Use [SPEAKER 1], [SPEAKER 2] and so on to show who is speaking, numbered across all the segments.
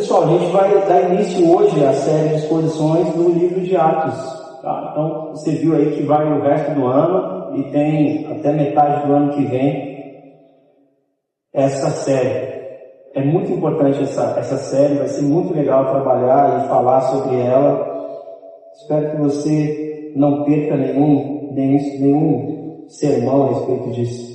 [SPEAKER 1] Pessoal, a gente vai dar início hoje à série de exposições do livro de Atos. Tá? Então, você viu aí que vai o resto do ano e tem até metade do ano que vem essa série. É muito importante essa série, vai ser muito legal trabalhar e falar sobre ela. Espero que você não perca nenhum sermão a respeito disso.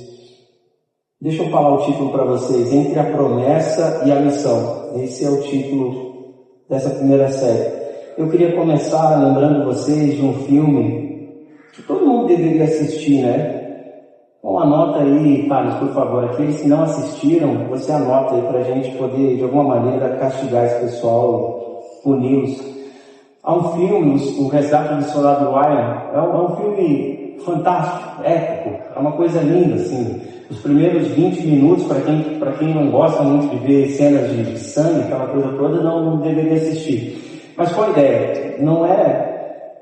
[SPEAKER 1] Deixa eu falar o título para vocês: Entre a Promessa e a Missão. Esse é o título dessa primeira série. Eu queria começar lembrando vocês de um filme que todo mundo deveria assistir, né? Então anota aí, Carlos, por favor, aqueles que não assistiram, você anota aí para a gente poder, de alguma maneira, castigar esse pessoal, puni-los. Há um filme, O Resgate do Soldado Ryan, é um filme fantástico, épico, é uma coisa linda, assim. Os primeiros 20 minutos, para quem não gosta muito de ver cenas de sangue, aquela coisa toda, não deveria assistir. Mas qual a ideia?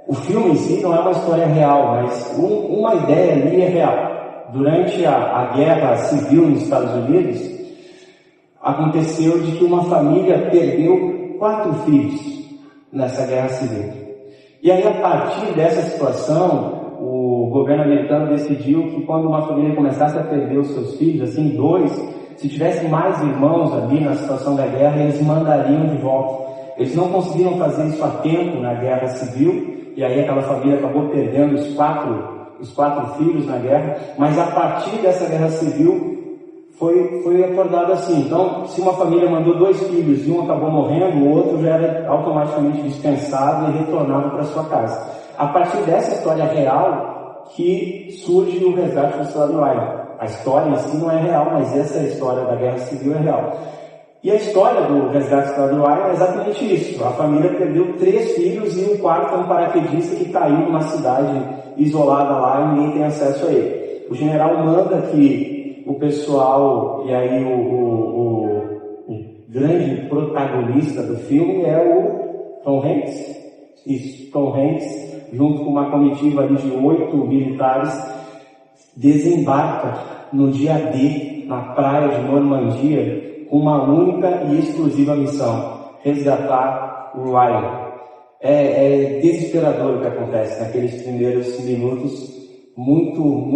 [SPEAKER 1] O filme em si não é uma história real, mas uma ideia ali é real. Durante a guerra civil nos Estados Unidos, aconteceu de que uma família perdeu 4 filhos nessa guerra civil. E aí, a partir dessa situação, o governo americano decidiu que quando uma família começasse a perder os seus filhos, assim, 2, se tivesse mais irmãos ali na situação da guerra, eles mandariam de volta. Eles não conseguiram fazer isso a tempo na guerra civil, e aí aquela família acabou perdendo os quatro filhos na guerra, mas a partir dessa guerra civil foi acordado assim. Então, se uma família mandou 2 filhos e um acabou morrendo, o outro já era automaticamente dispensado e retornado para sua casa. A partir dessa história real que surge o Resgate do Soldado Ryan. A história em si não é real, mas essa história da guerra civil é real. E a história do Resgate do Soldado Ryan é exatamente isso. A família perdeu 3 filhos e o 4º é um paraquedista que caiu numa cidade isolada lá e ninguém tem acesso a ele. O general manda que o pessoal, e aí o grande protagonista do filme é o Tom Hanks. Isso, Tom Hanks, junto com uma comitiva ali de 8 militares, desembarca no dia D, na praia de Normandia, com uma única e exclusiva missão: resgatar o Ryan. É desesperador o que acontece naqueles primeiros minutos, muito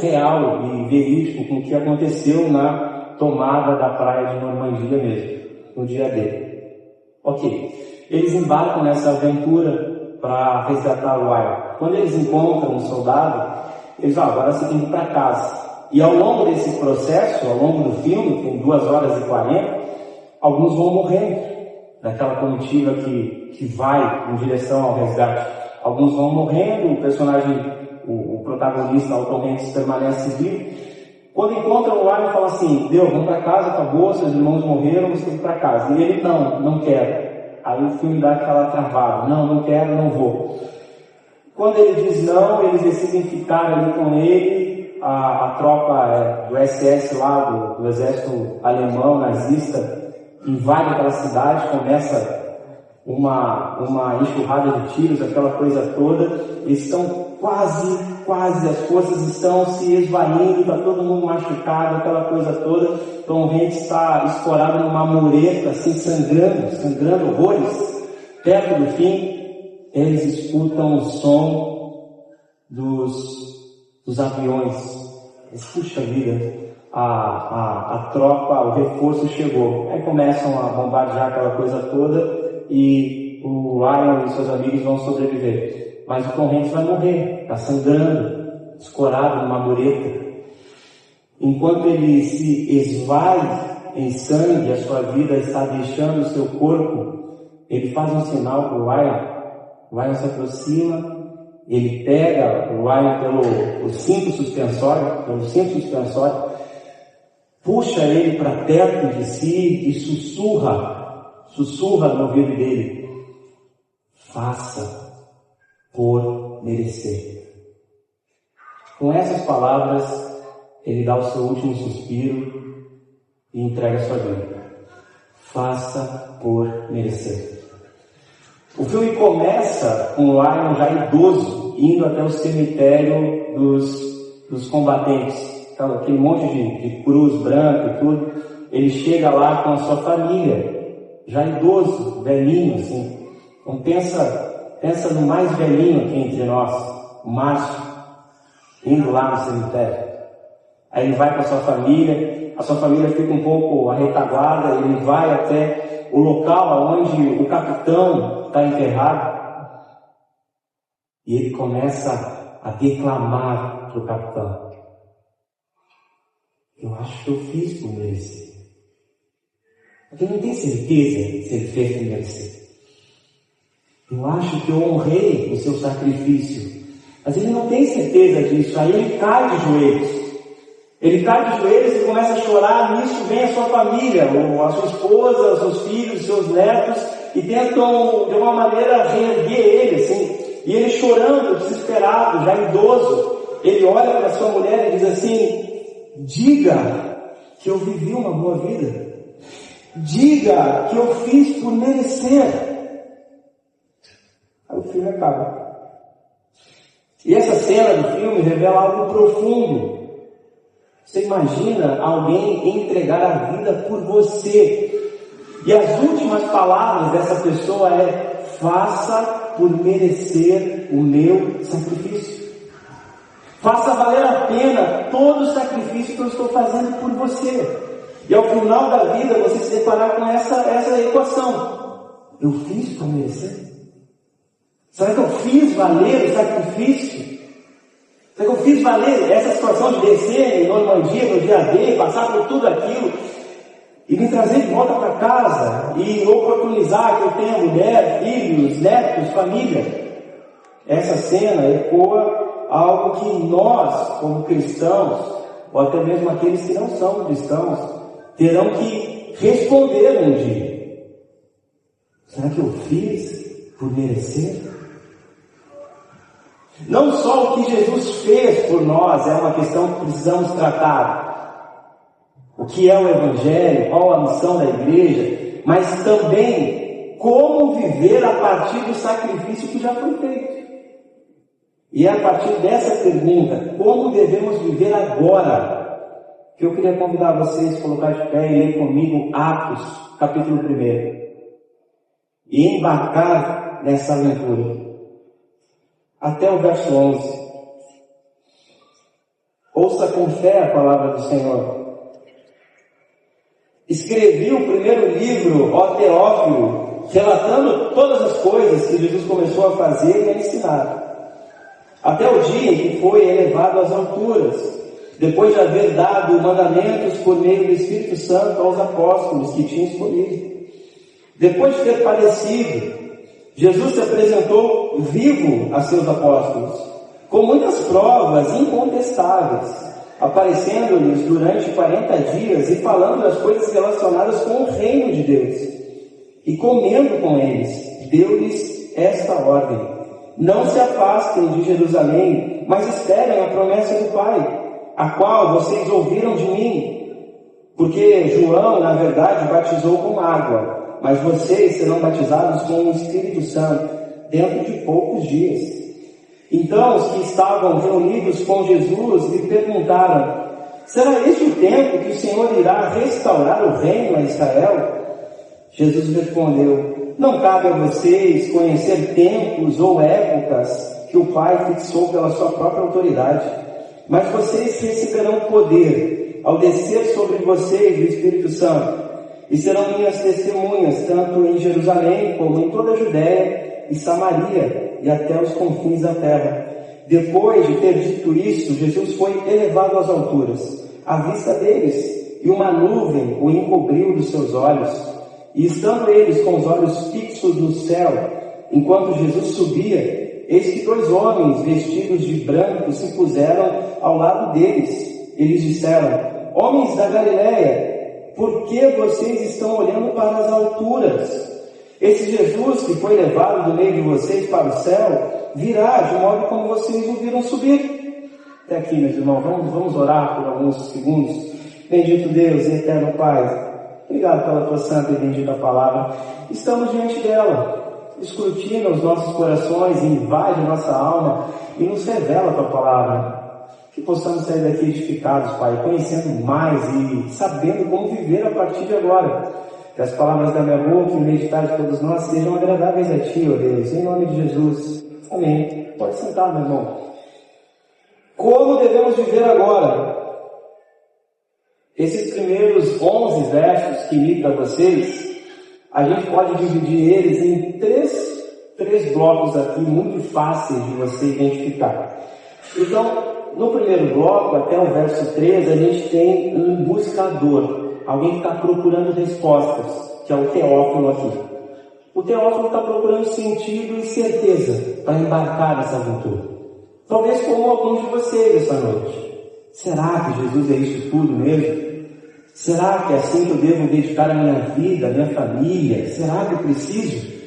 [SPEAKER 1] real e verídico com o que aconteceu na tomada da praia de Normandia mesmo, no dia D. Ok, eles embarcam nessa aventura para resgatar o Ryan. Quando eles encontram um soldado, eles falam: agora você tem que ir para casa. E ao longo desse processo, ao longo do filme, tem 2 horas e 40, alguns vão morrendo daquela comitiva que vai em direção ao resgate. Alguns vão morrendo, o personagem, o protagonista, o Tom Hanks, permanece vivo. Quando encontram o Ryan, fala assim: vamos para casa, acabou, seus irmãos morreram, você tem que ir para casa. E ele: não quero. Aí o filme dá aquela travada: não quero, não vou. Quando ele diz não, eles decidem ficar ali com ele. A tropa do SS lá, do exército alemão nazista, invade aquela cidade, começa uma enxurrada de tiros, aquela coisa toda. Eles estão quase, as forças estão se esvaindo, está todo mundo machucado, aquela coisa toda. Tom Hanks está escorado numa mureta, assim, sangrando horrores. Perto do fim, eles escutam o som dos aviões. Puxa vida, a tropa, o reforço chegou. Aí começam a bombardear aquela coisa toda e o Ryan e seus amigos vão sobreviver. Mas o Tom Hanks vai morrer, está sangrando, escorado numa mureta. Enquanto ele se esvai em sangue, a sua vida está deixando o seu corpo, ele faz um sinal para o Ryan. O Ryan se aproxima. Ele pega o Ryan pelo cinto suspensório, puxa ele para perto de si e sussurra no ouvido dele: faça por merecer. Com essas palavras, ele dá o seu último suspiro e entrega a sua vida. Faça por merecer. O filme começa com o Ryan já idoso, indo até o cemitério dos combatentes. Então, aquele monte de cruz branca e tudo. ele chega lá com a sua família, já idoso, velhinho, assim. Então pensa no mais velhinho aqui entre nós, o Márcio, indo lá no cemitério. Aí ele vai com a sua família fica um pouco à retaguarda, ele vai até o local onde o capitão está enterrado, e ele começa a declamar para o capitão: eu acho que eu fiz por merecer. Porque não tem certeza se ele fez por merecer. Eu acho que eu honrei o seu sacrifício, mas ele não tem certeza disso. Aí ele cai de joelhos. Ele cai de joelhos e começa a chorar. Nisso vem a sua família, a sua esposa, os seus filhos, os seus netos, e tentam de uma maneira reerguer ele, assim. E ele chorando, desesperado, já idoso, ele olha para sua mulher e diz assim: diga que eu vivi uma boa vida. Diga que eu fiz por merecer. Aí o filme acaba. E essa cena do filme revela algo profundo. Você imagina alguém entregar a vida por você, e as últimas palavras dessa pessoa é: faça por merecer o meu sacrifício. Faça valer a pena todo o sacrifício que eu estou fazendo por você. E ao final da vida você se deparar com essa equação: eu fiz por merecer? Será que eu fiz valer o sacrifício? Será que eu fiz valer essa situação de descer em Normandia no dia D, passar por tudo aquilo e me trazer de volta para casa e oportunizar que eu tenha mulher, filhos, netos, família? Essa cena ecoa algo que nós, como cristãos, ou até mesmo aqueles que não são cristãos, terão que responder um dia. Será que eu fiz por merecer? Não só o que Jesus fez por nós é uma questão que precisamos tratar, o que é o Evangelho, qual a missão da igreja, mas também como viver a partir do sacrifício que já foi feito. E é a partir dessa pergunta, como devemos viver agora, que eu queria convidar vocês a colocar de pé e ler comigo Atos, capítulo 1, e embarcar nessa aventura. Até o verso 11. Ouça com fé a palavra do Senhor. Escrevi o primeiro livro, ó Teófilo, relatando todas as coisas que Jesus começou a fazer e a ensinar, até o dia em que foi elevado às alturas, depois de haver dado mandamentos por meio do Espírito Santo aos apóstolos que tinha escolhido. Depois de ter padecido, Jesus se apresentou vivo a seus apóstolos, com muitas provas incontestáveis, aparecendo-lhes durante 40 dias e falando das coisas relacionadas com o reino de Deus. E comendo com eles, deu-lhes esta ordem: não se afastem de Jerusalém, mas esperem a promessa do Pai, a qual vocês ouviram de mim. Porque João, na verdade, batizou com água, mas vocês serão batizados com o Espírito Santo dentro de poucos dias. Então os que estavam reunidos com Jesus lhe perguntaram: será este o tempo que o Senhor irá restaurar o reino a Israel? Jesus respondeu: não cabe a vocês conhecer tempos ou épocas que o Pai fixou pela sua própria autoridade, mas vocês receberão poder ao descer sobre vocês o Espírito Santo, e serão minhas testemunhas, tanto em Jerusalém, como em toda a Judéia e Samaria, e até os confins da terra. Depois de ter dito isso, Jesus foi elevado às alturas, à vista deles, e uma nuvem o encobriu dos seus olhos. E estando eles com os olhos fixos no céu, enquanto Jesus subia, eis que 2 homens vestidos de branco se puseram ao lado deles. Eles disseram: homens da Galileia, por que vocês estão olhando para as alturas? Esse Jesus que foi levado do meio de vocês para o céu, virá de modo como vocês o viram subir. Até aqui, meus irmãos, vamos orar por alguns segundos. Bendito Deus e eterno Pai, obrigado pela tua santa e bendita palavra. Estamos diante dela, escrutina os nossos corações, invade a nossa alma e nos revela a tua palavra. Que possamos sair daqui edificados, Pai, conhecendo mais e sabendo como viver a partir de agora. Que as palavras da minha boca e o meditar de todos nós sejam agradáveis a Ti, ó Deus, em nome de Jesus. Amém. Pode sentar, meu irmão. Como devemos viver agora? Esses primeiros 11 versos que li para vocês, a gente pode dividir eles em três blocos aqui, muito fáceis de você identificar. Então, no primeiro bloco, até o verso 3, a gente tem um buscador, alguém que está procurando respostas, que é o Teófilo aqui. O Teófilo está procurando sentido e certeza para embarcar nessa aventura. Talvez como alguns de vocês essa noite. Será que Jesus é isso tudo mesmo? Será que é assim que eu devo dedicar a minha vida, a minha família? Será que eu preciso?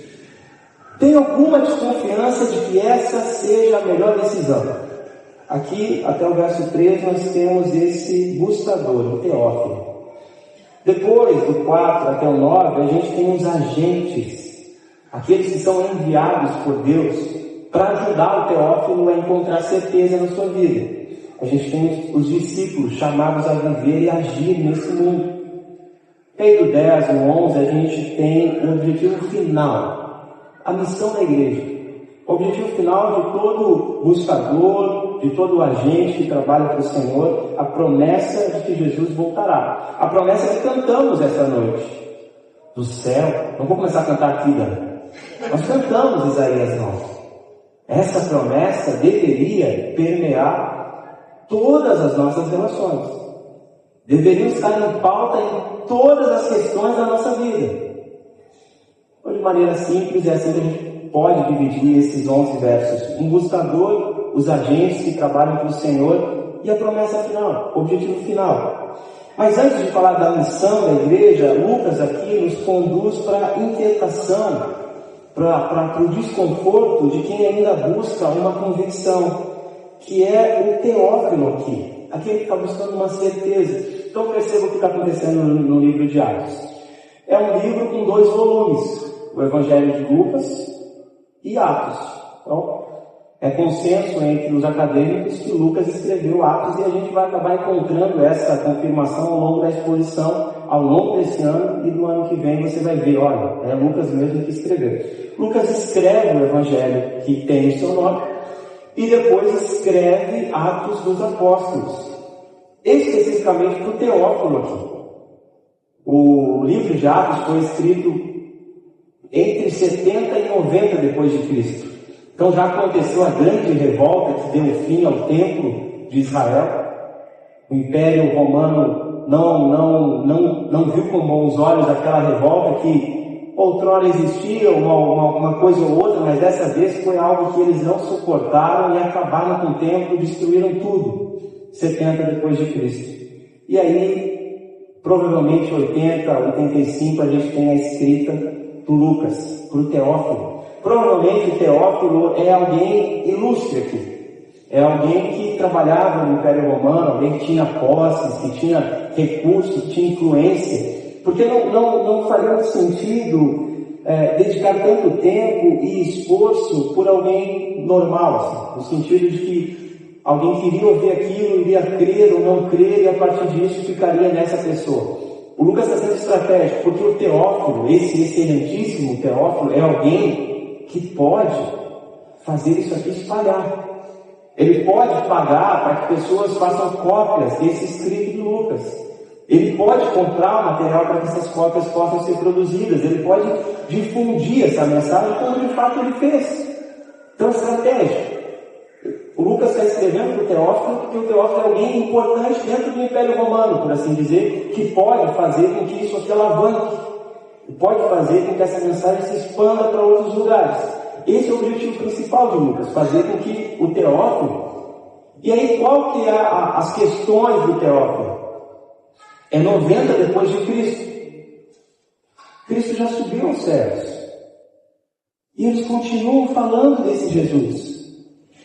[SPEAKER 1] Tem alguma desconfiança de que essa seja a melhor decisão? Aqui, até o verso 3, nós temos esse buscador, o Teófilo. Depois, do 4 até o 9, a gente tem os agentes, aqueles que são enviados por Deus para ajudar o Teófilo a encontrar certeza na sua vida. A gente tem os discípulos chamados a viver e agir nesse mundo. E aí do 10 ao 11, a gente tem o objetivo final, a missão da igreja. O objetivo final de todo buscador, de todo agente que trabalha para o Senhor, a promessa de que Jesus voltará. A promessa que cantamos essa noite, do céu. Não vou começar a cantar aqui, Dan. Nós cantamos Isaías 9. Essa promessa deveria permear todas as nossas relações. Deveria estar em pauta em todas as questões da nossa vida. Ou de maneira simples, é assim que a gente pode dividir esses 11 versos. Um buscador, os agentes que trabalham para o Senhor e a promessa final, o objetivo final. Mas antes de falar da missão da igreja, Lucas aqui nos conduz para a inquietação, para o desconforto de quem ainda busca uma convicção, que é o Teófilo aqui, aquele que está buscando uma certeza. Então perceba o que está acontecendo no livro de Atos. É um livro com 2 volumes, o Evangelho de Lucas e Atos. Então, é consenso entre os acadêmicos que Lucas escreveu Atos, e a gente vai acabar encontrando essa confirmação ao longo da exposição, ao longo desse ano, e do ano que vem você vai ver, olha, é Lucas mesmo que escreveu. Lucas escreve o Evangelho que tem o seu nome, e depois escreve Atos dos Apóstolos, especificamente para o Teófilo aqui. O livro de Atos foi escrito entre 70 e 90 depois de Cristo. Então já aconteceu a grande revolta que deu fim ao templo de Israel. O Império Romano não viu com bons olhos aquela revolta que outrora existia, uma coisa ou outra, mas dessa vez foi algo que eles não suportaram e acabaram com o templo, destruíram tudo. 70 depois de Cristo. E aí, provavelmente 80, 85, a gente tem a escrita do Lucas, para o Teófilo. Provavelmente o Teófilo é alguém ilustre aqui. É alguém que trabalhava no Império Romano, alguém que tinha posses, que tinha recursos, que tinha influência. Porque não faria sentido dedicar tanto tempo e esforço por alguém normal, assim, no sentido de que alguém queria ouvir aquilo, iria crer ou não crer, e a partir disso ficaria nessa pessoa. O Lucas está sendo estratégico, porque o Teófilo, esse excelentíssimo Teófilo, é alguém que pode fazer isso aqui espalhar. Ele pode pagar para que pessoas façam cópias desse escrito de Lucas. Ele pode comprar o material para que essas cópias possam ser produzidas. Ele pode difundir essa mensagem como de fato ele fez. Então, estratégia. O Lucas está escrevendo para o Teófilo porque o Teófilo é alguém importante dentro do Império Romano, por assim dizer, que pode fazer com que isso aqui alavanque, pode fazer com que essa mensagem se expanda para outros lugares. Esse é o objetivo principal de Lucas, fazer com que o Teófilo... E aí, qual que é as questões do Teófilo? É 90 depois de Cristo. Cristo já subiu aos céus. E eles continuam falando desse Jesus.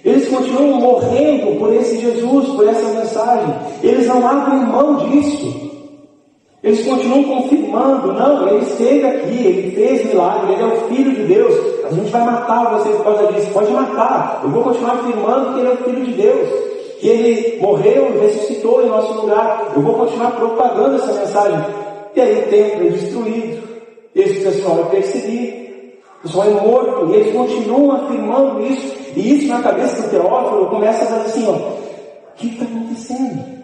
[SPEAKER 1] Eles continuam morrendo por esse Jesus, por essa mensagem. Eles não abrem mão disso. Eles continuam confirmando, não, ele esteve aqui, ele fez milagre, ele é o Filho de Deus. A gente vai matar você por causa disso. Pode matar. Eu vou continuar afirmando que ele é o Filho de Deus. que Ele morreu e ressuscitou em nosso lugar. Eu vou continuar propagando essa mensagem. E aí o templo é destruído, esse pessoal é perseguido, o pessoal é morto, e eles continuam afirmando isso. E isso na cabeça do Teófilo começa a dizer assim, ó, o que está acontecendo?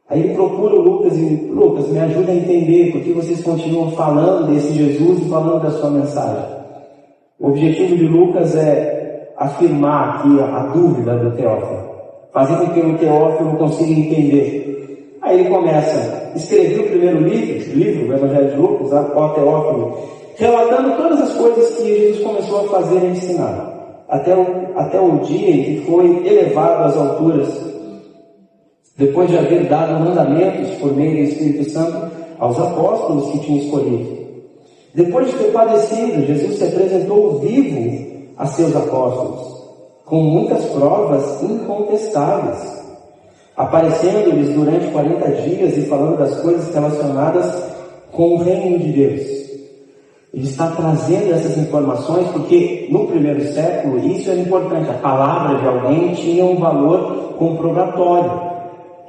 [SPEAKER 1] Aí ele procura o Lucas e Lucas, me ajuda a entender por que vocês continuam falando desse Jesus e falando da sua mensagem. O objetivo de Lucas é afirmar aqui a dúvida do Teófilo, fazer com que o Teófilo consiga entender. Aí ele começa, escreveu o primeiro livro, o Evangelho de Lucas, ó Teófilo, relatando todas as coisas que Jesus começou a fazer e ensinar, até o dia em que foi elevado às alturas, depois de haver dado mandamentos por meio do Espírito Santo aos apóstolos que tinha escolhido. Depois de ter padecido, Jesus se apresentou vivo a seus apóstolos, com muitas provas incontestáveis, aparecendo-lhes durante 40 dias e falando das coisas relacionadas com o reino de Deus. Ele está trazendo essas informações porque no primeiro século isso era importante. A palavra de alguém tinha um valor comprobatório.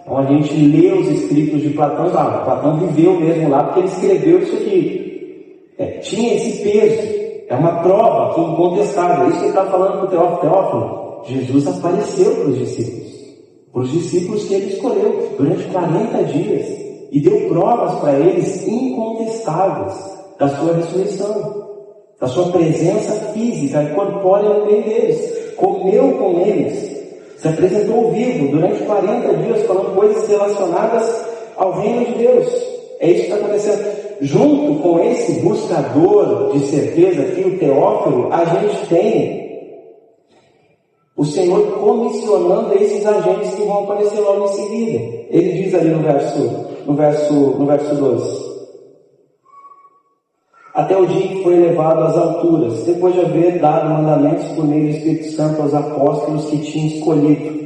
[SPEAKER 1] Então a gente lê os escritos de Platão, Platão viveu mesmo lá porque ele escreveu isso aqui. Tinha esse peso, é uma prova que incontestável. É isso que ele está falando para o Teófilo. Jesus apareceu para os discípulos que ele escolheu durante 40 dias e deu provas para eles incontestáveis da sua ressurreição, da sua presença física e corpórea no meio deles, comeu com eles, se apresentou vivo durante 40 dias falando coisas relacionadas ao reino de Deus. É isso que está acontecendo. Junto com esse buscador de certeza aqui, o Teófilo, a gente tem o Senhor comissionando esses agentes que vão aparecer logo em seguida. Ele diz ali no verso 2. Até o dia que foi elevado às alturas, depois de haver dado mandamentos por meio do Espírito Santo aos apóstolos que tinha escolhido.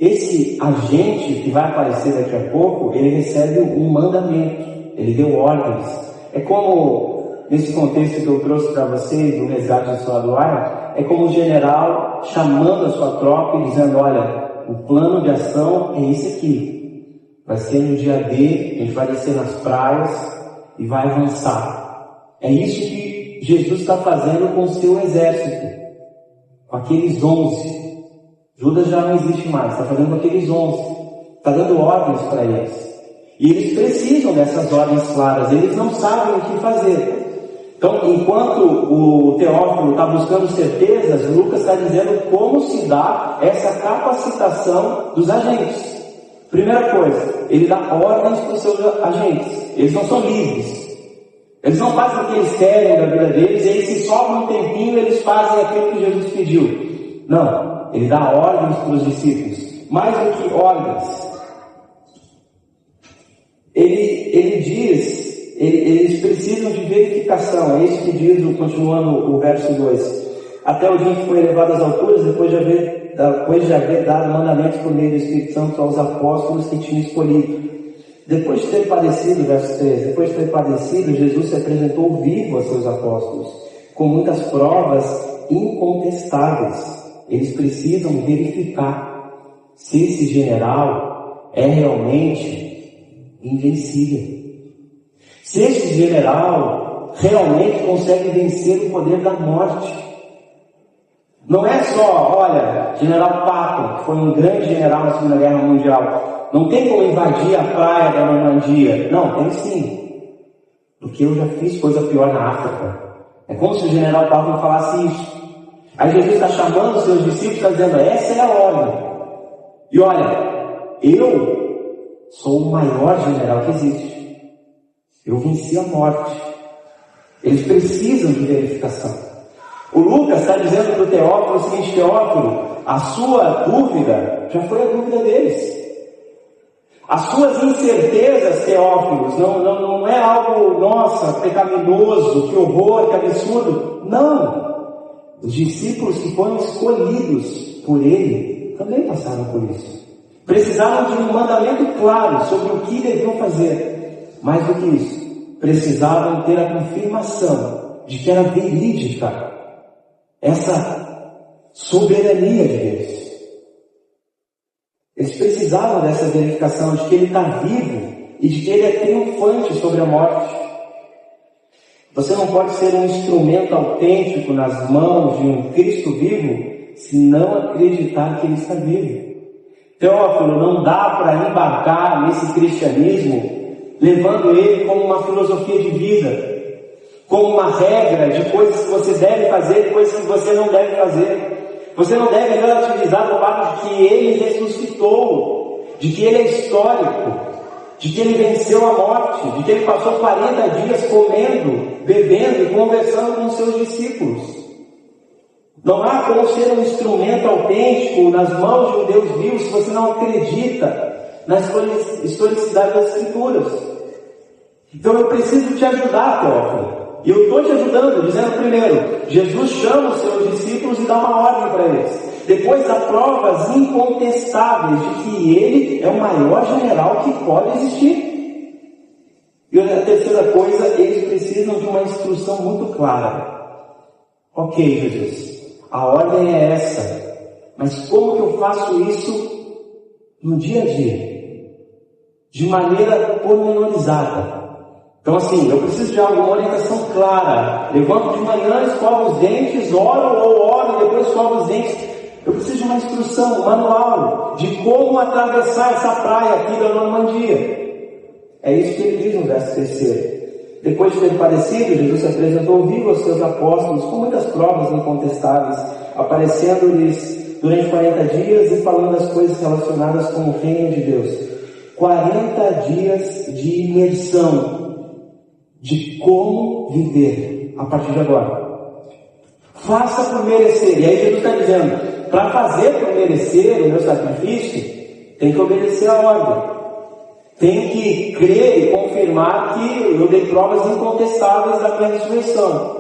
[SPEAKER 1] Esse agente que vai aparecer daqui a pouco, ele recebe um mandamento, ele deu ordens. É como, nesse contexto que eu trouxe para vocês, do resgate do soldado Ryan, é como o general chamando a sua tropa e dizendo, olha, o plano de ação é esse aqui. Vai ser no dia D, a gente vai descer nas praias e vai avançar. É isso que Jesus está fazendo com o seu exército, com aqueles 11. Judas já não existe mais, está fazendo com aqueles 11, está dando ordens para eles. E eles precisam dessas ordens claras, eles não sabem o que fazer. Então, enquanto o Teófilo está buscando certezas, Lucas está dizendo como se dá essa capacitação dos agentes. Primeira coisa, ele dá ordens para os seus agentes, eles não são livres. Eles não fazem o que eles querem da vida deles, e aí se sobra um tempinho, eles fazem aquilo que Jesus pediu. Não, ele dá ordens para os discípulos. Mais do que ordens, ele diz, eles precisam de verificação. É isso que diz, continuando o verso 2. Até o dia que foi elevado às alturas, depois de haver dado mandamentos por meio do Espírito Santo aos apóstolos que tinha escolhido. Depois de ter padecido, verso 3, depois de ter padecido, Jesus se apresentou vivo a seus apóstolos, com muitas provas incontestáveis. Eles precisam verificar se esse general é realmente invencível. Se esse general realmente consegue vencer o poder da morte. Não é só, olha, General Patton, que foi um grande general na Segunda Guerra Mundial, não tem como invadir a praia da Normandia. Não, tem sim. Porque eu já fiz coisa pior na África. É como se o General Patton falasse isso. Aí Jesus está chamando os seus discípulos e está dizendo, essa é a ordem. E olha, eu sou o maior general que existe. Eu venci a morte. Eles precisam de verificação. O Lucas está dizendo para o Teófilo o seguinte, Teófilo, a sua dúvida já foi a dúvida deles. As suas incertezas, Teófilos, não é algo, nossa, pecaminoso, que horror, que absurdo. Não. Os discípulos que foram escolhidos por ele também passaram por isso. Precisavam de um mandamento claro sobre o que deviam fazer. Mais do que isso, precisavam ter a confirmação de que era verídica essa soberania de Deus. Eles precisavam dessa verificação de que Ele está vivo e de que Ele é triunfante sobre a morte. Você não pode ser um instrumento autêntico nas mãos de um Cristo vivo se não acreditar que Ele está vivo. Teófilo, não dá para embarcar nesse cristianismo levando ele como uma filosofia de vida, como uma regra de coisas que você deve fazer e coisas que você não deve fazer. Você não deve relativizar o fato de que Ele ressuscitou, de que Ele é histórico, de que Ele venceu a morte, de que Ele passou 40 dias comendo, bebendo e conversando com os seus discípulos. Não há como ser um instrumento autêntico nas mãos de um Deus vivo se você não acredita na historicidade das Escrituras. Então eu preciso te ajudar, Teófilo. E eu estou te ajudando, dizendo primeiro, Jesus chama os seus discípulos e dá uma ordem para eles. Depois dá provas incontestáveis de que Ele é o maior general que pode existir. E a terceira coisa, eles precisam de uma instrução muito clara. Ok, Jesus, a ordem é essa, mas como que eu faço isso no dia a dia? De maneira pormenorizada. Então assim, eu preciso de uma orientação clara. Levanto de manhã, escovo os dentes, oro, depois escovo os dentes. Eu preciso de uma instrução, um manual, de como atravessar essa praia aqui da Normandia. É isso que ele diz no verso 3. Depois de ter parecido, Jesus se apresentou vivo aos seus apóstolos com muitas provas incontestáveis, aparecendo-lhes durante 40 dias e falando as coisas relacionadas com o reino de Deus. 40 dias de imersão de como viver a partir de agora. Faça por merecer. E aí Jesus está dizendo, para fazer por merecer o meu sacrifício, tem que obedecer a ordem. Tem que crer e confirmar que eu dei provas incontestáveis da minha ressurreição.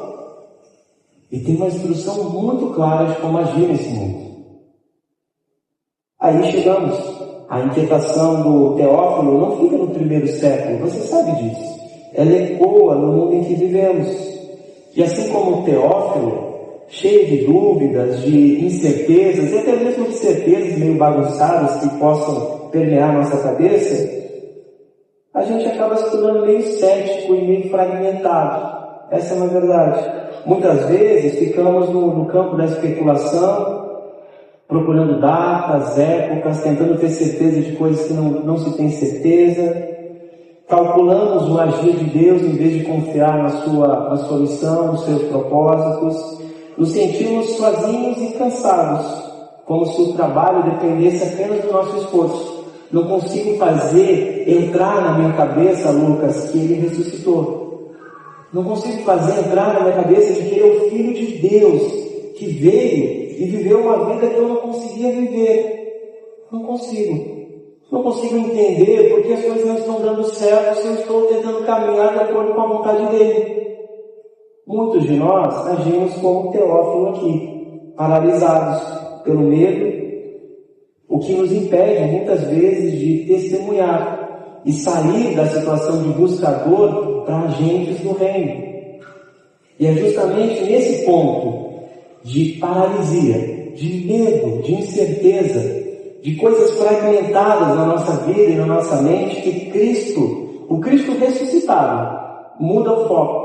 [SPEAKER 1] E tem uma instrução muito clara de como agir nesse mundo. Aí chegamos. A inquietação do Teófilo não fica no primeiro século, você sabe disso. Ela ecoa no mundo em que vivemos. E assim como o Teófilo, cheio de dúvidas, de incertezas, e até mesmo de certezas meio bagunçadas que possam permear nossa cabeça, a gente acaba se tornando meio cético e meio fragmentado. Essa é uma verdade. Muitas vezes ficamos no campo da especulação, procurando datas, épocas, tentando ter certeza de coisas que não se tem certeza. Calculamos o agir de Deus em vez de confiar na sua missão, nos seus propósitos. Nos sentimos sozinhos e cansados, como se o trabalho dependesse apenas do nosso esforço. Não consigo fazer entrar na minha cabeça, Lucas, que Ele ressuscitou. Não consigo fazer entrar na minha cabeça de que Ele é o Filho de Deus, que veio e viveu uma vida que eu não conseguia viver. Não consigo. Não consigo entender porque as coisas não estão dando certo se eu estou tentando caminhar de acordo com a vontade dele. Muitos de nós agimos como Teófilo aqui, paralisados pelo medo, o que nos impede muitas vezes de testemunhar e sair da situação de buscador para agentes do reino. E é justamente nesse ponto de paralisia, de medo, de incerteza, de coisas fragmentadas na nossa vida e na nossa mente, que o Cristo ressuscitado, muda o foco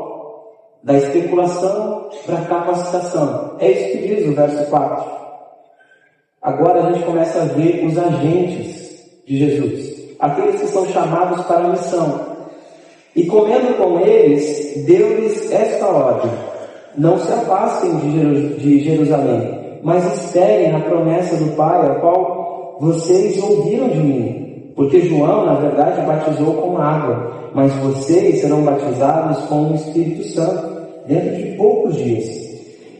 [SPEAKER 1] da especulação para a capacitação. É isso que diz o verso 4. Agora a gente começa a ver os agentes de Jesus, aqueles que são chamados para a missão. E comendo com eles, deu-lhes esta ordem: não se afastem de Jerusalém, mas esperem a promessa do Pai, a qual vocês ouviram de mim. Porque João, na verdade, batizou com água, mas vocês serão batizados com o Espírito Santo dentro de poucos dias.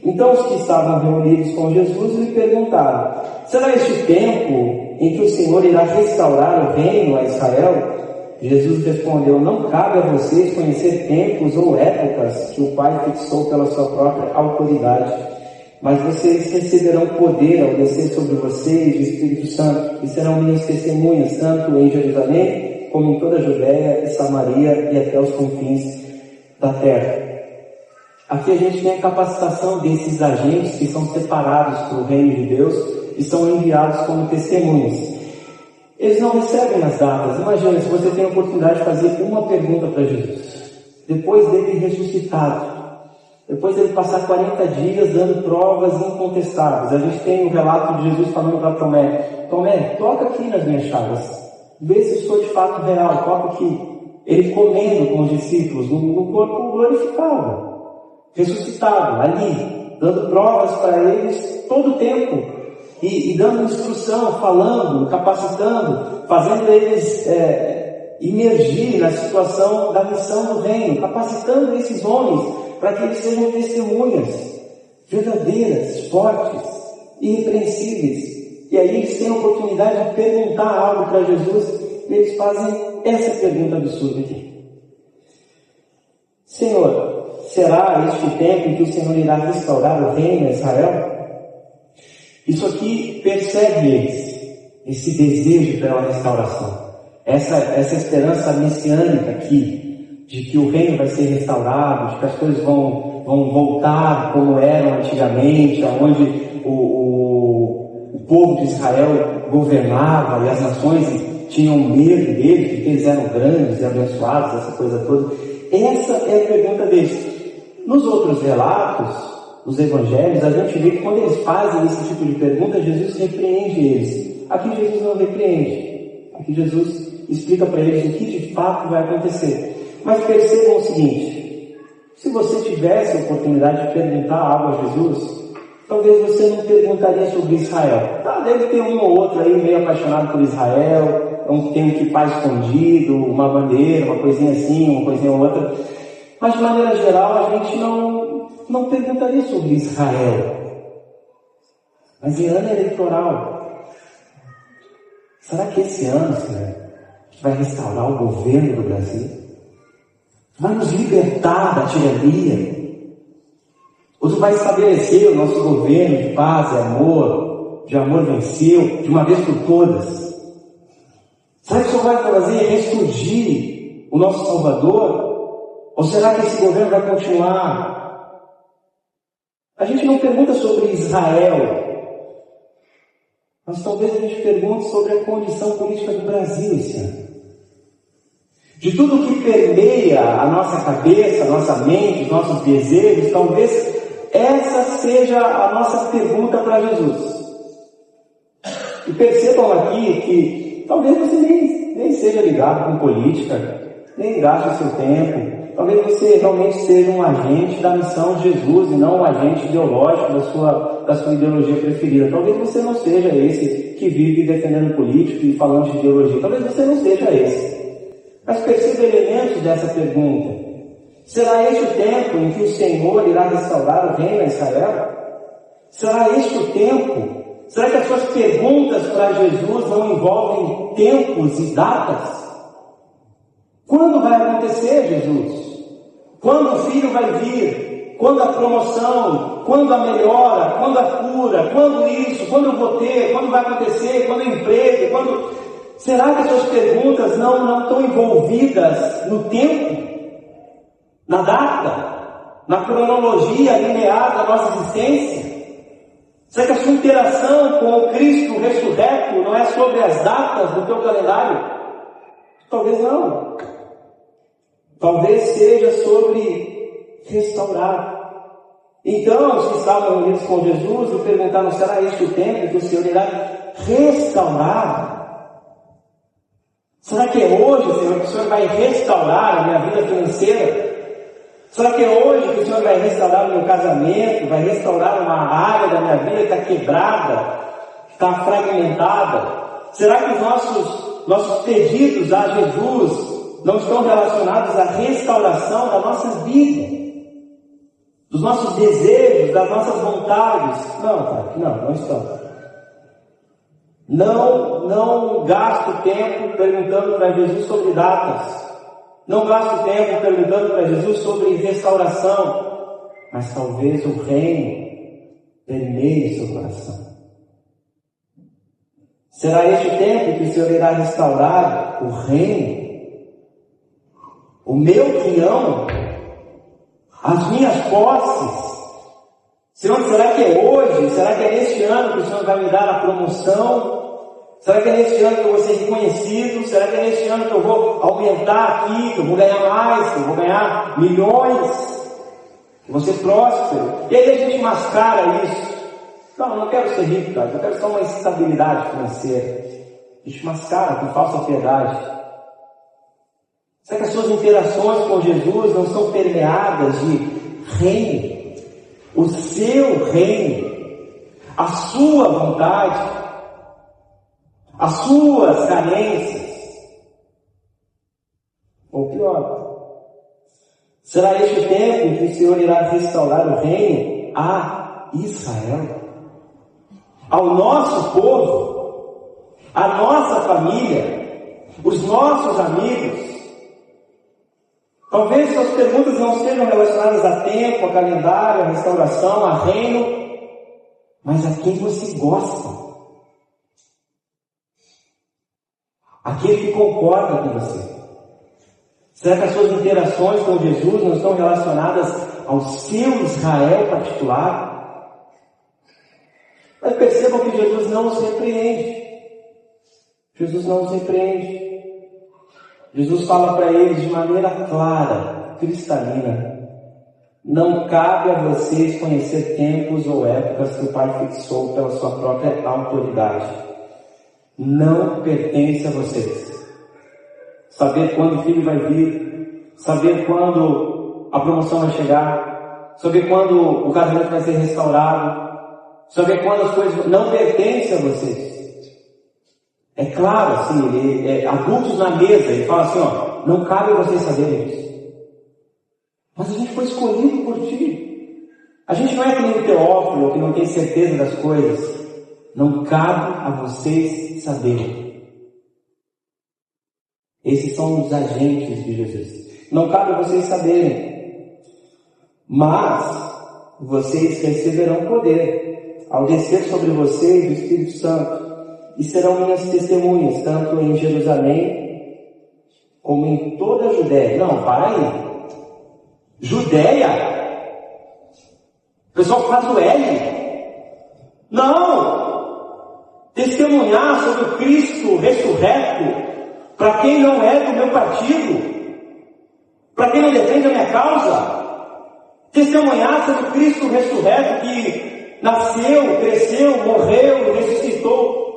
[SPEAKER 1] Então os que estavam reunidos com Jesus lhe perguntaram: será este tempo em que o Senhor irá restaurar o reino a Israel? Jesus respondeu: não cabe a vocês conhecer tempos ou épocas que o Pai fixou pela sua própria autoridade, mas vocês receberão poder ao descer sobre vocês o Espírito Santo, e serão minhas testemunhas, tanto em Jerusalém, como em toda a Judéia e Samaria e até os confins da terra. Aqui a gente tem a capacitação desses agentes que são separados para o reino de Deus e são enviados como testemunhas. Eles não recebem as datas. Imagina se você tem a oportunidade de fazer uma pergunta para Jesus. Depois dele ressuscitado. Depois dele passar 40 dias dando provas incontestáveis. A gente tem o relato de Jesus falando para Tomé. Tomé, toca aqui nas minhas chagas. Vê se sou de fato real. Toca aqui. Ele comendo com os discípulos no corpo glorificado. Ressuscitado, ali. Dando provas para eles todo o tempo. E dando instrução, falando, capacitando, fazendo eles imergir na situação da missão do reino, capacitando esses homens para que eles sejam testemunhas verdadeiras, fortes, irrepreensíveis. E aí eles têm a oportunidade de perguntar algo para Jesus e eles fazem essa pergunta absurda aqui. Senhor, será este o tempo em que o Senhor irá restaurar o reino a Israel? Isso aqui persegue eles, esse desejo pela restauração, essa esperança messiânica aqui, de que o reino vai ser restaurado, de que as coisas vão voltar como eram antigamente, onde o povo de Israel governava e as nações tinham medo deles, porque eles eram grandes e abençoados, essa coisa toda. Essa é a pergunta deles. Nos outros relatos, os evangelhos, a gente vê que quando eles fazem esse tipo de pergunta, Jesus repreende eles. Aqui Jesus não repreende. Aqui Jesus explica para eles o que de fato vai acontecer. Mas percebam o seguinte: se você tivesse a oportunidade de perguntar algo a Jesus, talvez você não perguntaria sobre Israel. Deve ter um ou outro aí meio apaixonado por Israel, tem um kipá escondido, uma bandeira, uma coisinha assim, uma coisinha ou outra. Mas de maneira geral, a gente não perguntaria sobre Israel. Mas em ano eleitoral, será que esse ano, Senhor, vai restaurar o governo do Brasil? Vai nos libertar da tirania? Ou tu vai estabelecer o nosso governo de paz e amor, de amor venceu, de uma vez por todas? Será que o Senhor vai fazer ressurgir o nosso Salvador? Ou será que esse governo vai continuar? A gente não pergunta sobre Israel, mas talvez a gente pergunte sobre a condição política do Brasil esse ano. De tudo que permeia a nossa cabeça, a nossa mente, os nossos desejos, talvez essa seja a nossa pergunta para Jesus. E percebam aqui que talvez você nem seja ligado com política, nem gaste o seu tempo. Talvez você realmente seja um agente da missão de Jesus e não um agente ideológico da sua ideologia preferida. Talvez você não seja esse que vive defendendo político e falando de ideologia. Talvez você não seja esse. Mas perceba elementos dessa pergunta. Será este o tempo em que o Senhor irá restaurar o reino a Israel? Será este o tempo? Será que as suas perguntas para Jesus não envolvem tempos e datas? Quando vai acontecer, Jesus? Quando o filho vai vir? Quando a promoção? Quando a melhora? Quando a cura? Quando isso? Quando eu vou ter? Quando vai acontecer? Quando o emprego? Quando... Será que as suas perguntas não estão envolvidas no tempo? Na data? Na cronologia linear da nossa existência? Será que a sua interação com o Cristo ressurreto não é sobre as datas do teu calendário? Talvez não. Talvez seja sobre restaurar. Então, os que estavam reunidos com Jesus lhe perguntaram: será este o tempo que o Senhor irá restaurar? Será que é hoje, Senhor, que o Senhor vai restaurar a minha vida financeira? Será que é hoje que o Senhor vai restaurar o meu casamento? Vai restaurar uma área da minha vida que está quebrada, que está fragmentada? Será que os nossos pedidos a Jesus não estão relacionados à restauração da nossa vida, dos nossos desejos, das nossas vontades? Não, Pai, não estão. Não gasto tempo perguntando para Jesus sobre datas. Não gasto tempo perguntando para Jesus sobre restauração. Mas talvez o reino permeie seu coração. Será este o tempo que o Senhor irá restaurar o reino? O meu quinhão? As minhas posses? Senhor, será que é hoje? Será que é neste ano que o Senhor vai me dar a promoção? Será que é neste ano que eu vou ser reconhecido? Será que é neste ano que eu vou aumentar aqui, que eu vou ganhar mais, que eu vou ganhar milhões, que eu vou ser próspero? E aí a gente mascara isso. Não, eu não quero ser rico, cara, eu quero só uma estabilidade financeira. A gente mascara com falsa piedade. Será que as suas interações com Jesus não são permeadas de reino? O seu reino, a sua vontade, as suas carências? Ou pior, será este o tempo em que o Senhor irá restaurar o reino a Israel, ao nosso povo, à nossa família, os nossos amigos? Talvez suas perguntas não sejam relacionadas a tempo, a calendário, a restauração, a reino, mas a quem você gosta. Aquele que concorda com você. Será que as suas interações com Jesus não estão relacionadas ao seu Israel particular? Mas percebam que Jesus não os repreende. Jesus não os repreende. Jesus fala para eles de maneira clara, cristalina: não cabe a vocês conhecer tempos ou épocas que o Pai fixou pela sua própria autoridade. Não pertence a vocês saber quando o filho vai vir, saber quando a promoção vai chegar, saber quando o casamento vai ser restaurado, saber quando as coisas... Não pertence a vocês. É claro, assim, adultos na mesa, ele fala assim, ó, não cabe a vocês saberem isso. Mas a gente foi escolhido por ti. A gente não é que nem o Teófilo, que não tem certeza das coisas. Não cabe a vocês saberem. Esses são os agentes de Jesus. Não cabe a vocês saberem. Mas vocês receberão poder ao descer sobre vocês o Espírito Santo. E serão minhas testemunhas, tanto em Jerusalém, como em toda a Judéia. Não, para aí. Judéia? O pessoal faz o L. Não! Testemunhar sobre o Cristo ressurreto, para quem não é do meu partido, para quem não defende a minha causa. Testemunhar sobre o Cristo ressurreto que nasceu, cresceu, morreu e ressuscitou.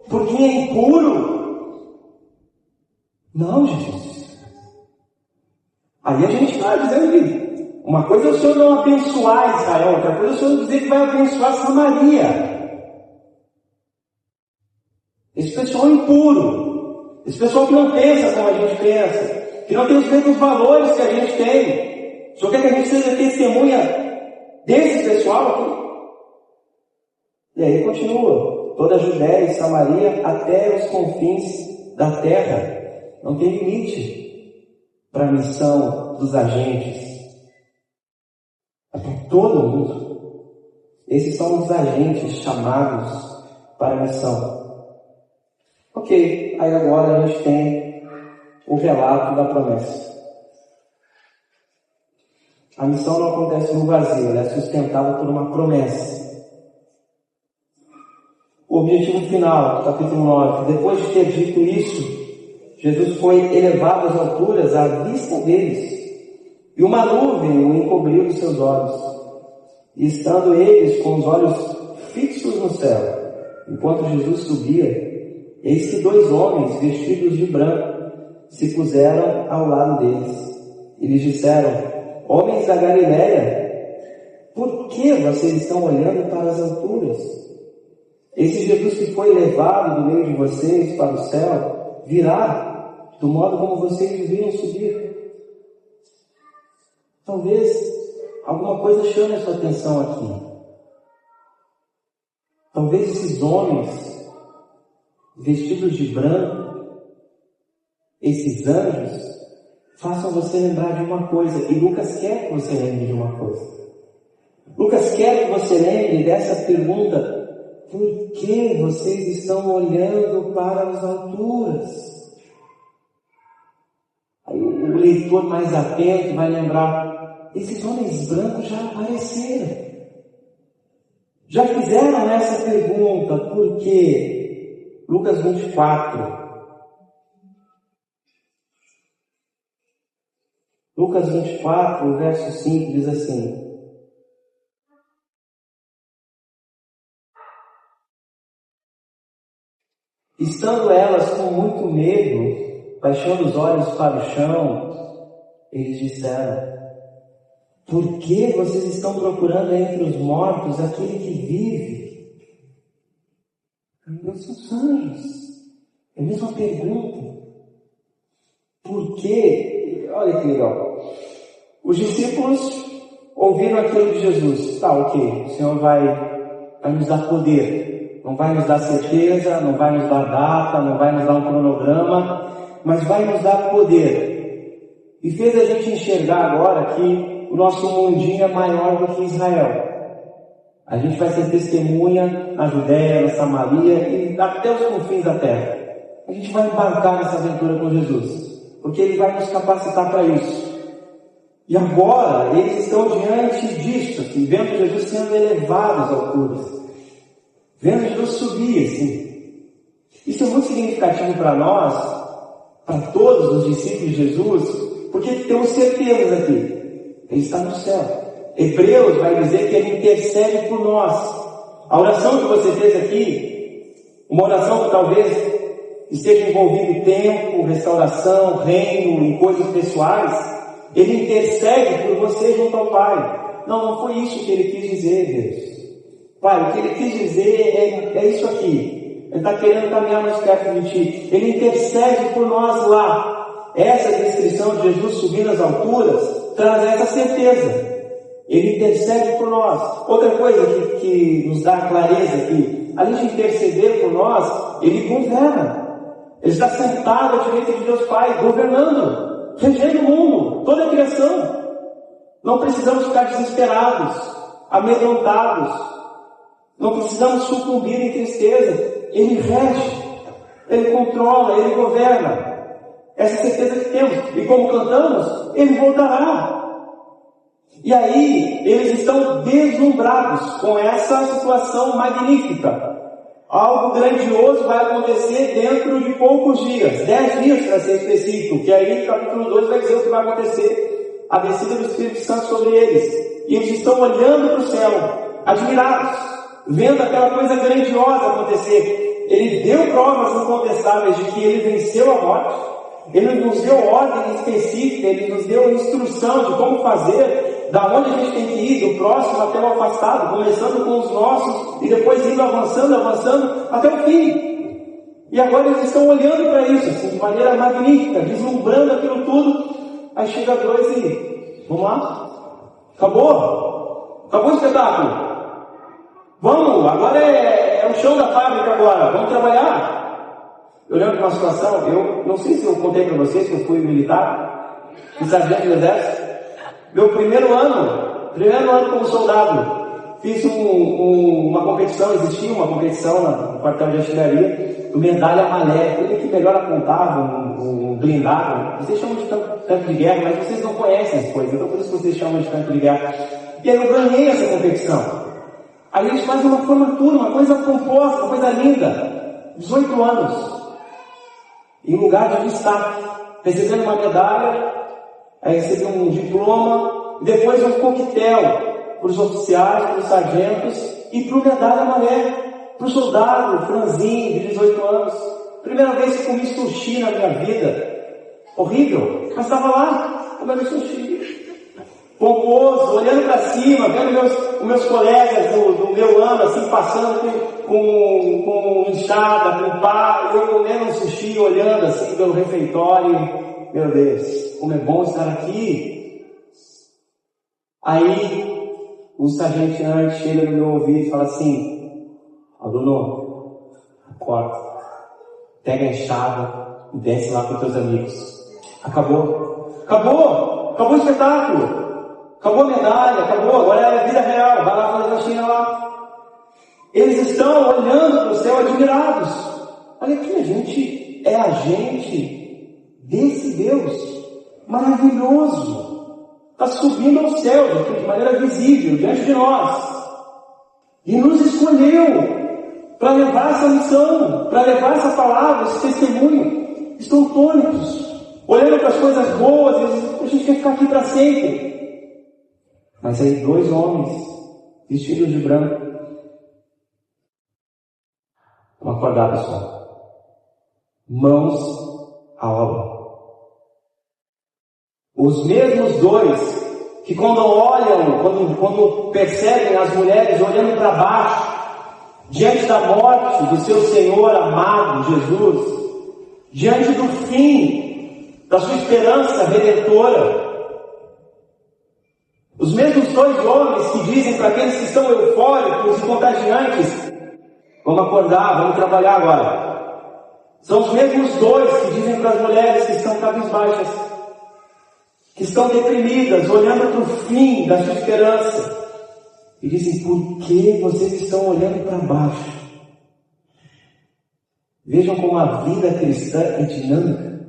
[SPEAKER 1] Por quem é impuro? Não, Jesus. Aí a gente está dizendo que uma coisa é o Senhor não abençoar Israel, outra coisa é o Senhor dizer que vai abençoar Samaria. Esse pessoal é impuro. Esse pessoal que não pensa como a gente pensa, que não tem os mesmos valores que a gente tem. O Senhor quer que a gente seja testemunha desse pessoal aqui? E aí continua. Toda a Judéia e Samaria até os confins da terra. Não tem limite para a missão dos agentes. É para todo mundo. Esses são os agentes chamados para a missão. Ok, aí agora a gente tem o relato da promessa. A missão não acontece no vazio, ela é sustentada por uma promessa. O objetivo final, capítulo 9. Depois de ter dito isso, Jesus foi elevado às alturas à vista deles, e uma nuvem o encobriu dos seus olhos. E estando eles com os olhos fixos no céu, enquanto Jesus subia, eis que 2 homens vestidos de branco se puseram ao lado deles. E lhes disseram: homens da Galileia, por que vocês estão olhando para as alturas? Esse Jesus que foi levado do meio de vocês para o céu, virá do modo como vocês deviam subir. Talvez alguma coisa chame a sua atenção aqui. Talvez esses homens vestidos de branco, esses anjos, façam você lembrar de uma coisa. E Lucas quer que você lembre de uma coisa. Lucas quer que você lembre dessa pergunta: por que vocês estão olhando para as alturas? Aí o leitor mais atento vai lembrar: esses homens brancos já apareceram. Já fizeram essa pergunta: por quê? Lucas 24. Lucas 24, verso 5, diz assim: estando elas com muito medo, baixando os olhos para o chão, eles disseram: por que vocês estão procurando entre os mortos aquele que vive? Não são os anjos. É a mesma pergunta. Por quê? Olha que legal. Os discípulos ouviram aquilo de Jesus. Tá, ok. O Senhor vai nos dar poder. Não vai nos dar certeza, não vai nos dar data, não vai nos dar um cronograma, mas vai nos dar poder. E fez a gente enxergar agora que o nosso mundinho é maior do que Israel. A gente vai ser testemunha na Judéia, na Samaria e até os confins da terra. A gente vai embarcar nessa aventura com Jesus, porque Ele vai nos capacitar para isso. E agora, eles estão diante disso, assim, vendo Jesus sendo elevado às alturas, vendo Jesus subir, assim. Isso é muito significativo para nós, para todos os discípulos de Jesus, porque temos certezas aqui. Ele está no céu. Hebreus vai dizer que Ele intercede por nós. A oração que você fez aqui, uma oração que talvez esteja envolvida em tempo, restauração, reino, em coisas pessoais, Ele intercede por você junto ao Pai. Não foi isso que Ele quis dizer, Deus. Pai, o que Ele quis dizer é isso aqui. Ele está querendo caminhar mais perto de Ti. Ele intercede por nós lá. Essa descrição de Jesus subindo às alturas traz essa certeza. Ele intercede por nós. Outra coisa que nos dá clareza aqui, além de interceder por nós, Ele governa. Ele está sentado à direita de Deus Pai, governando, regendo o mundo, toda a criação. Não precisamos ficar desesperados, amedrontados. Não precisamos sucumbir em tristeza. Ele rege, Ele controla, Ele governa. Essa certeza que temos. E como cantamos, Ele voltará. E aí, eles estão deslumbrados com essa situação magnífica. Algo grandioso vai acontecer dentro de poucos dias, 10 dias para ser específico, que aí capítulo 2 vai dizer o que vai acontecer, a descida do Espírito Santo sobre eles. E eles estão olhando para o céu, admirados, vendo aquela coisa grandiosa acontecer. Ele deu provas incontestáveis de que Ele venceu a morte. Ele nos deu ordem específica, Ele nos deu instrução de como fazer, da onde a gente tem que ir, do próximo até o afastado, começando com os nossos e depois indo avançando até o fim. E agora eles estão olhando para isso, assim, de maneira magnífica, deslumbrando aquilo tudo. Aí chega 2 e... vamos lá? Acabou? Acabou o espetáculo? Vamos, agora é o chão da fábrica agora, vamos trabalhar. Eu lembro de uma situação, eu não sei se eu contei para vocês que eu fui militar, fui sargento do exército. Meu primeiro ano como soldado, fiz uma competição, existia uma competição no quartel de artilharia, do medalha malé, ele que melhor apontava, um blindado. Vocês chamam de tanque de guerra, mas vocês não conhecem as coisas, então por isso que vocês chamam de tanque de guerra. E aí eu ganhei essa competição. Aí eles fazem uma formatura, uma coisa composta, uma coisa linda, 18 anos. Em lugar de destaque, recebendo uma medalha, aí recebi um diploma, e depois um coquetel para os oficiais, para os sargentos, e para o medalha malé, para o soldado, franzinho, de 18 anos. Primeira vez que comi sushi na minha vida, horrível, mas estava lá, comendo sushi. Pomposo, olhando para cima, vendo os meus colegas do meu ano, assim, passando com enxada, com pá, eu comendo um sushi, olhando assim pelo refeitório. Meu Deus, como é bom estar aqui. Aí, o sargento chega no meu ouvido e fala assim: aluno, acorda, pega a enxada e desce lá com teus amigos. Acabou o espetáculo. Acabou a medalha, acabou, agora é a vida real, vai lá fazer a China lá. Eles estão olhando para o céu admirados. Olha aqui, a gente é agente desse Deus maravilhoso. Está subindo ao céu de maneira visível, diante de nós. E nos escolheu. para levar essa missão, para levar essa palavra, esse testemunho. Estão atônitos, olhando para as coisas boas, e dizem, a gente quer ficar aqui para sempre. Mas aí 2 homens, vestidos de branco, vamos acordar, pessoal. Mãos à obra. Os mesmos 2 que quando olham, quando percebem as mulheres olhando para baixo, diante da morte do seu Senhor amado, Jesus, diante do fim da sua esperança redentora, os mesmos 2 homens que dizem para aqueles que estão eufóricos e contagiantes, vamos acordar, vamos trabalhar agora. São os mesmos 2 que dizem para as mulheres que estão cabisbaixas, que estão deprimidas, olhando para o fim da sua esperança, e dizem, por que vocês estão olhando para baixo? Vejam como a vida cristã é dinâmica.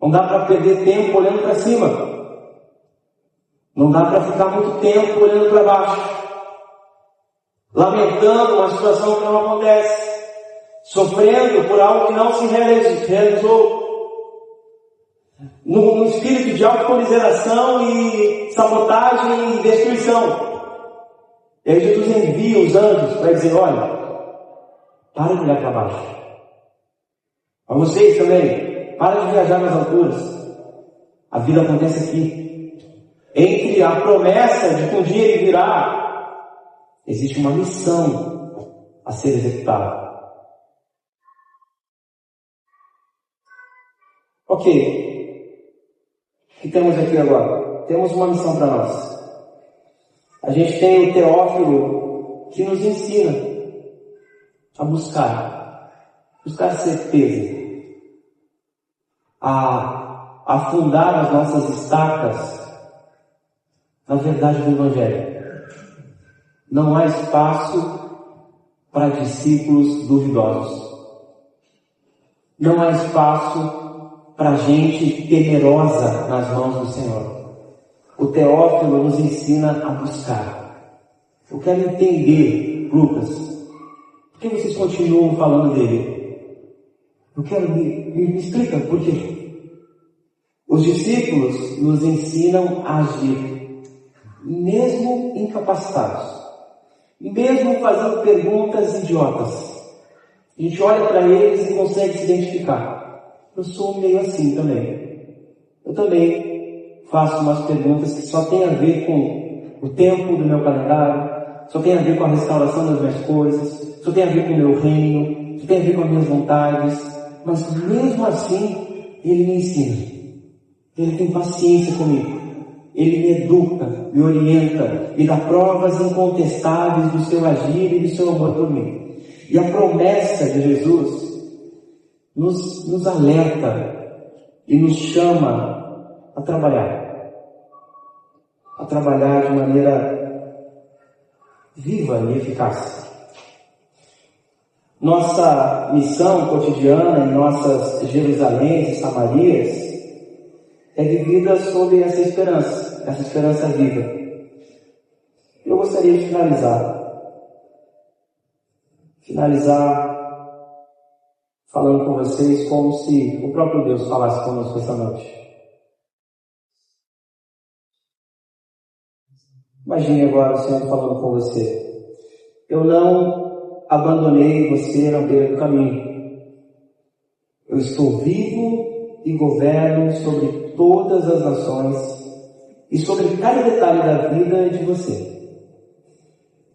[SPEAKER 1] Não dá para perder tempo olhando para cima. Não dá para ficar muito tempo olhando para baixo, lamentando uma situação que não acontece, sofrendo por algo que não se realizou, no espírito de autocomiseração e sabotagem e destruição. E aí Jesus envia os anjos para dizer, olha, para de olhar para baixo. A vocês também, para de viajar nas alturas. A vida acontece aqui. Entre a promessa de que um dia ele virá, existe uma missão a ser executada. Ok. O que temos aqui agora? Temos uma missão para nós. A gente tem o Teófilo que nos ensina a buscar certeza, a afundar as nossas estacas na verdade do Evangelho. Não há espaço para discípulos duvidosos. Não há espaço para gente temerosa nas mãos do Senhor. O Teófilo nos ensina a buscar. Eu quero entender, Lucas, por que vocês continuam falando dele? Eu quero me explica por quê. Os discípulos nos ensinam a agir, mesmo incapacitados, mesmo fazendo perguntas idiotas. A gente olha para eles e consegue se identificar. Eu sou meio assim também. Eu também faço umas perguntas que só tem a ver com o tempo do meu calendário, só tem a ver com a restauração das minhas coisas, só tem a ver com o meu reino, só tem a ver com as minhas vontades, mas mesmo assim, ele me ensina. Ele tem paciência comigo. Ele me educa, me orienta, me dá provas incontestáveis do seu agir e do seu amor por mim. E a promessa de Jesus nos alerta e nos chama a trabalhar de maneira viva e eficaz. Nossa missão cotidiana em nossas Jerusalém e Samarias é vivida sob essa esperança viva. Eu gostaria de finalizar falando com vocês como se o próprio Deus falasse conosco esta noite. Imagine agora o Senhor falando com você. Eu não abandonei você na beira do caminho. Eu estou vivo e governo sobre todas as nações e sobre cada detalhe da vida de você.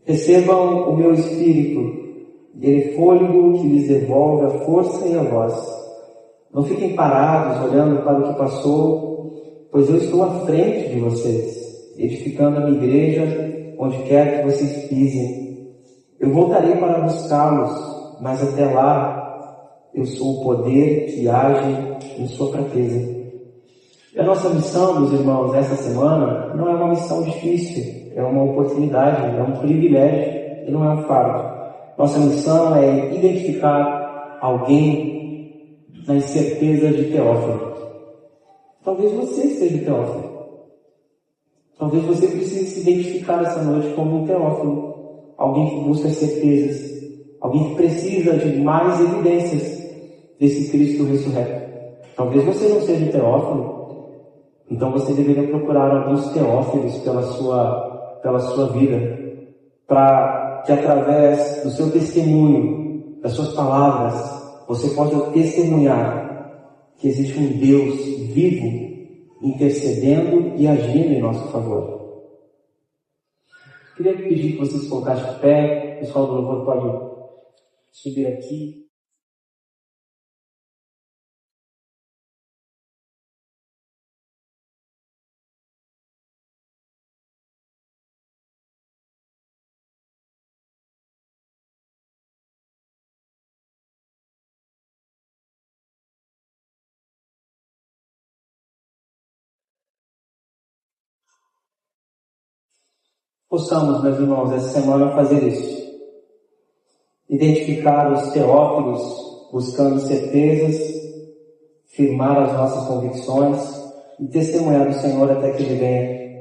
[SPEAKER 1] Recebam o meu Espírito, ele é fôlego que lhes devolve a força e a voz. Não fiquem parados olhando para o que passou, pois eu estou à frente de vocês, edificando a minha igreja onde quer que vocês pisem. Eu voltarei para buscá-los, mas até lá eu sou o poder que age em sua fraqueza. E a nossa missão, meus irmãos, essa semana não é uma missão difícil, é uma oportunidade, é um privilégio e não é um fardo. Nossa missão é identificar alguém na incerteza de Teófilo. Talvez você seja Teófilo. Talvez você precise se identificar essa noite como um Teófilo. Alguém que busca certezas. alguém que precisa de mais evidências desse Cristo ressurreto. Talvez você não seja teófilo, então você deveria procurar alguns teófilos pela sua vida, para que através do seu testemunho, das suas palavras, você possa testemunhar que existe um Deus vivo, intercedendo e agindo em nosso favor. Queria pedir que vocês colocassem de pé. O pessoal do louvor pode subir aqui. Possamos, meus irmãos, essa semana fazer isso. Identificar os teófilos buscando certezas, firmar as nossas convicções e testemunhar do Senhor até que Ele venha.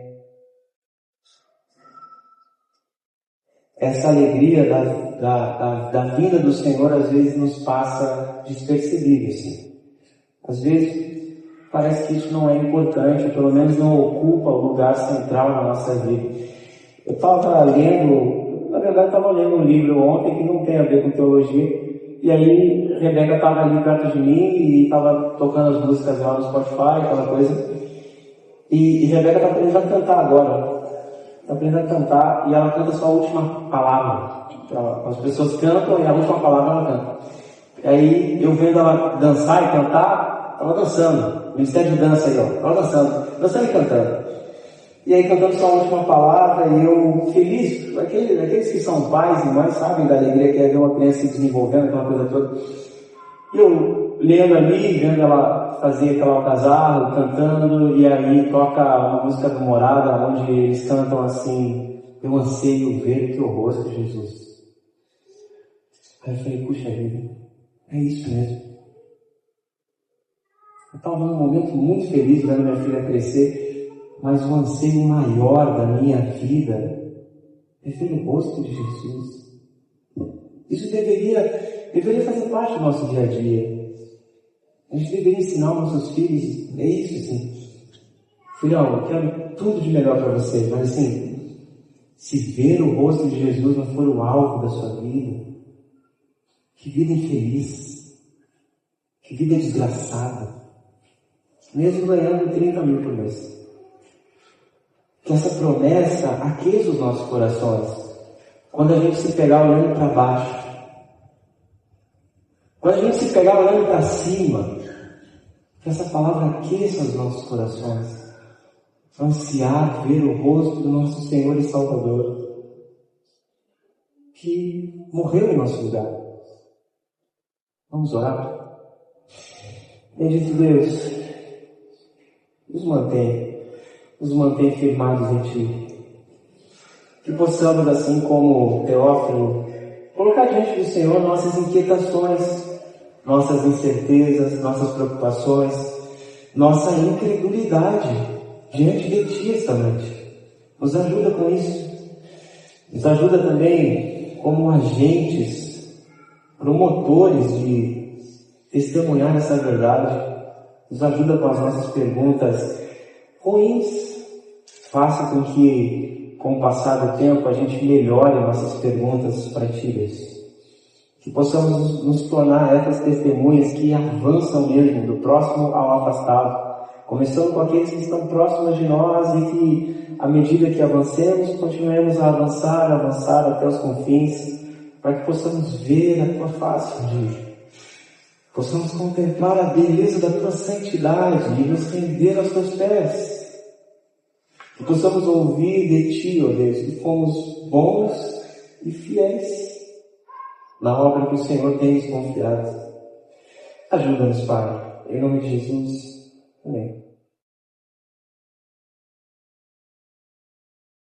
[SPEAKER 1] Essa alegria da vinda do Senhor às vezes nos passa despercebido, assim. Às vezes parece que isso não é importante, ou pelo menos não ocupa o lugar central na nossa vida. Eu estava lendo, na verdade estava lendo um livro ontem que não tem a ver com teologia, e aí Rebeca estava ali perto de mim e estava tocando as músicas lá no Spotify, aquela coisa, e Rebeca está aprendendo a cantar agora, está aprendendo a cantar, e ela canta só a última palavra. As pessoas cantam e a última palavra ela canta. E aí eu vendo ela dançar e cantar, ela dançando, ministério de dança aí, ó, ela dançando e cantando. E aí cantando só a última palavra, e eu feliz, aqueles que são pais e mães sabem da alegria que é ver uma criança se desenvolvendo, aquela coisa toda. E eu lendo ali, vendo ela fazer aquela alcazarra, cantando, e aí toca uma música do Morada, onde eles cantam assim: eu anseio ver o teu rosto, Jesus. Aí eu falei, puxa vida, é isso mesmo. Eu estava num momento muito feliz vendo minha filha crescer, mas o anseio maior da minha vida é ver o rosto de Jesus. Isso deveria fazer parte do nosso dia a dia. A gente deveria ensinar os nossos filhos, é isso assim. Filhão, eu quero tudo de melhor para você, mas assim, se ver o rosto de Jesus não for o alvo da sua vida, que vida infeliz, que vida desgraçada, mesmo ganhando 30 mil por mês. Que essa promessa aqueça os nossos corações. Quando a gente se pegar olhando para baixo, quando a gente se pegar olhando para cima, que essa palavra aqueça os nossos corações. Ansiar ver o rosto do nosso Senhor e Salvador, que morreu em nosso lugar. Vamos orar? Bendito Deus, nos mantém firmados em Ti. Que possamos, assim como Teófilo, colocar diante do Senhor nossas inquietações, nossas incertezas, nossas preocupações, nossa incredulidade diante de Ti esta noite. Nos ajuda com isso. Nos ajuda também como agentes, promotores de testemunhar essa verdade. Nos ajuda com as nossas perguntas ruins. Faça com que, com o passar do tempo, a gente melhore nossas perguntas para Ti, Deus. Que possamos nos tornar essas testemunhas que avançam mesmo, do próximo ao afastado. Começando com aqueles que estão próximos de nós e que, à medida que avancemos, continuemos a avançar até os confins, para que possamos ver a Tua face um dia. Possamos contemplar a beleza da Tua santidade e nos render aos Teus pés. Que possamos ouvir de Ti, ó Deus, que fomos bons e fiéis na obra que o Senhor tem nos confiado. Ajuda-nos, Pai. Em nome de Jesus. Amém.